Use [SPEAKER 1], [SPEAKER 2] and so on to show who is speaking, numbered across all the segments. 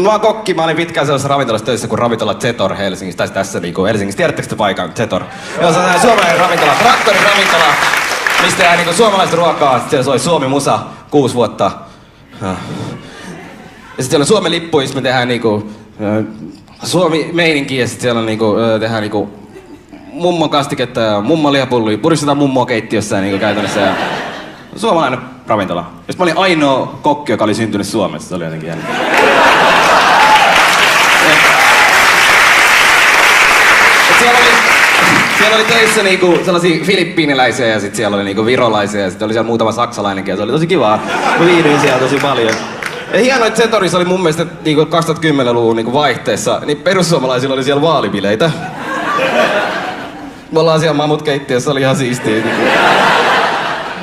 [SPEAKER 1] Mä oon kokki, mä olin pitkään sellaisessa ravintolassa töissä kuin ravintola Zetor Helsingissä, tai tässä niinku Helsingissä. Tiedättekö te paikan Zetor? Joo, se on suomalainen ravintola, traktoriravintola, mistä tehdään niinku suomalaista ruokaa. Sitten siellä soi Suomi-musa 6 vuotta. Ja sitten siellä on Suomen lippu, jossa me tehdään niinku Suomi-meininki, ja sitten siellä on niinku, tehdään niinku mummon kastiketta ja mummon lihapullia. Puristetaan mummoa keittiössä niinku käytännössä. Ja suomalainen ravintola. Ja mä olin ainoa kokki, joka oli syntynyt Suomessa. Se oli jotenkin jännä. Siellä oli töissä niinku sellaisia filippiiniläisiä ja sit siellä oli niinku virolaisia ja sit oli siellä muutama saksalainenkin ja se oli tosi kivaa. Mä viihdyin siellä tosi paljon. Ja hienoa, että Zetorissa oli mun mielestä niinku 2010-luvun niinku vaihteessa, niin perussuomalaisilla oli siellä vaalibileitä. Me ollaan siellä mamutkeittiössä, oli ihan siistiä.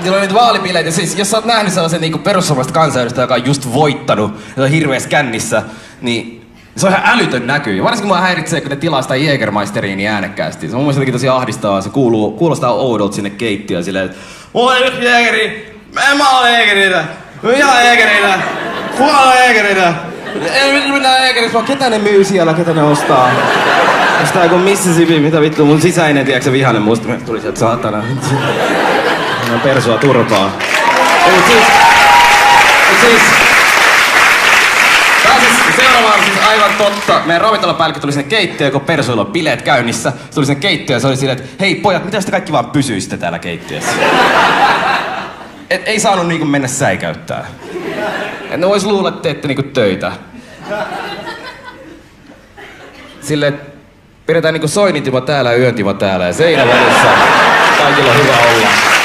[SPEAKER 1] Siellä oli niitä vaalibileitä, siis jos sä oot nähnyt sellaisen niinku perussuomalaista kansanedustajan, joka on just voittanut, ja on hirveässä kännissä, niin se on ihan älytön näky. Varsinkin mua häiritsee, kun ne tilaa sitä Jägermeisteriä niin äänekkäästi. Se on mun mielestä tosi ahdistavaa. Se kuulostaa oudolta sinne keittiöön silleen, että mulla on yksi Jägeri, mä oon Jägerillä, mä oon ihan Jägerillä, kuka on Jägerillä? Ei mitään Jägerillä, vaan ketä ne myy siellä, ketä ne ostaa? Ostaa joku Mississippi, mitä vittu, mun sisäinen, tiedätkö vihanen musta, tuli sieltä saatana. Mä persua turpaa. Seuraava on siis aivan totta. Meidän ravintolapäällikkö tuli sinne keittiöön, kun persuilla on bileet käynnissä. Se tuli sinne keittiöön ja se oli silleen, että hei pojat, mitä te kaikki vaan pysyisitte täällä keittiössä? Et ei saanut niinku mennä säikäyttää. Et ne vois luulla, että teette niinku töitä. Silleen, että pidetään niinku soinintima täällä ja yöntimo täällä ja seinä välissä. Kaikilla on hyvä olla.